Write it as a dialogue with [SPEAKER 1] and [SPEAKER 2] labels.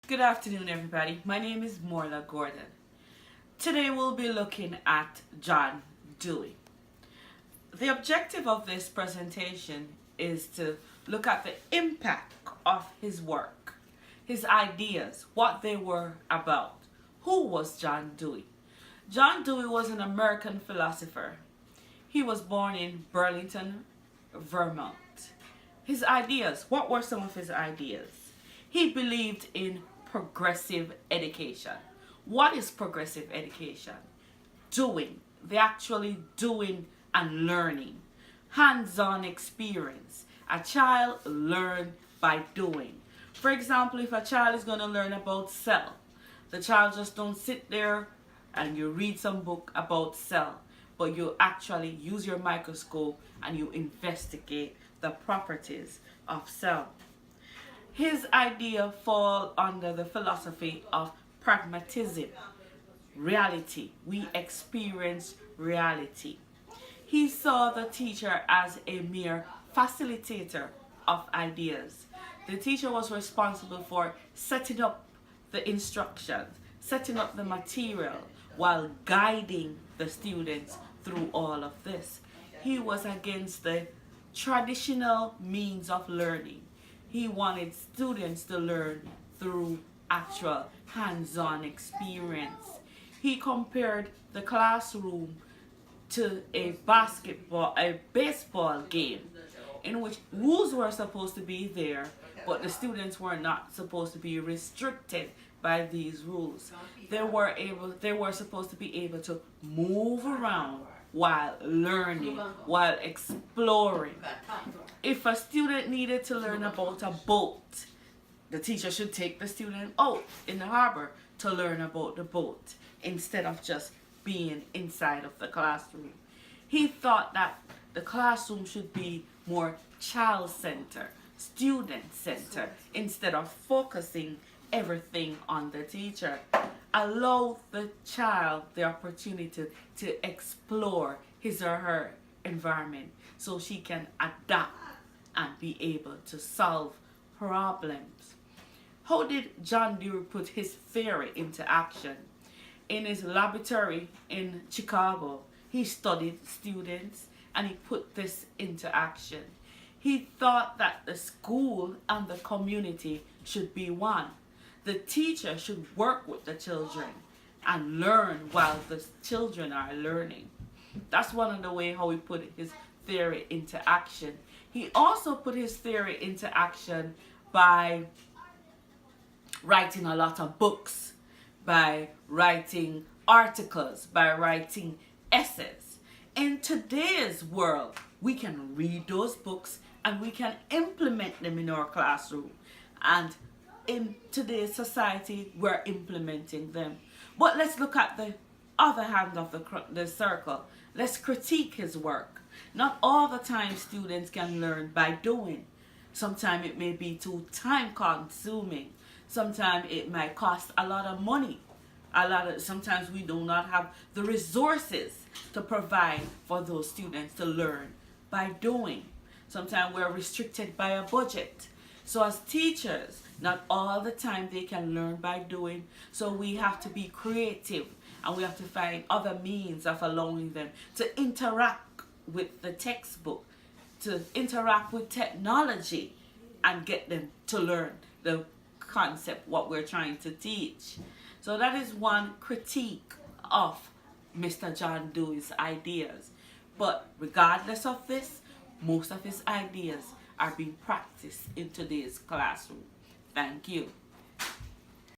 [SPEAKER 1] Good afternoon, everybody. My name is Morla Gordon. Today we'll be looking at John Dewey. The objective of this presentation is to look at the impact of his work, his ideas, what they were about. Who was John Dewey? John Dewey was an American philosopher. He was born in Burlington, Vermont. His ideas, what were some of his ideas? He believed in progressive education. What is progressive education? Doing. They actually doing and learning. Hands-on experience. A child learn by doing. For example, if a child is going to learn about cell, the child just don't sit there and you read some book about cell, but you actually use your microscope and you investigate the properties of cell. His idea fall under the philosophy of pragmatism, reality. We experience reality. He saw the teacher as a mere facilitator of ideas. The teacher was responsible for setting up the instructions, setting up the material, while guiding the students through all of this. He was against the traditional means of learning. He wanted students to learn through actual hands-on experience. He compared the classroom to a baseball game in which rules were supposed to be there, but the students were not supposed to be restricted by these rules. They were supposed to be able to move around while learning, while exploring. If a student needed to learn about a boat, the teacher should take the student out in the harbor to learn about the boat instead of just being inside of the classroom. He thought that the classroom should be more child-centered, student-centered, instead of focusing everything on the teacher. Allow the child the opportunity to explore his or her environment so she can adapt and be able to solve problems. How did John Dewey put his theory into action? In his laboratory in Chicago, he studied students and he put this into action. He thought that the school and the community should be one. The teacher should work with the children and learn while the children are learning. That's one of the ways how he put his theory into action. He also put his theory into action by writing a lot of books, by writing articles, by writing essays. In today's world, we can read those books and we can implement them in our classroom. And in today's society, we're implementing them. But let's look at the other hand of the circle. Let's critique his work. Not all the time students can learn by doing. Sometimes it may be too time consuming. Sometimes it might cost a lot of money. Sometimes we do not have the resources to provide for those students to learn by doing. Sometimes we're restricted by a budget. So as teachers, not all the time they can learn by doing. So we have to be creative and we have to find other means of allowing them to interact with the textbook, to interact with technology and get them to learn the concept, what we're trying to teach. So that is one critique of Mr. John Dewey's ideas. But regardless of this, most of his ideas are being practiced in today's classroom. Thank you.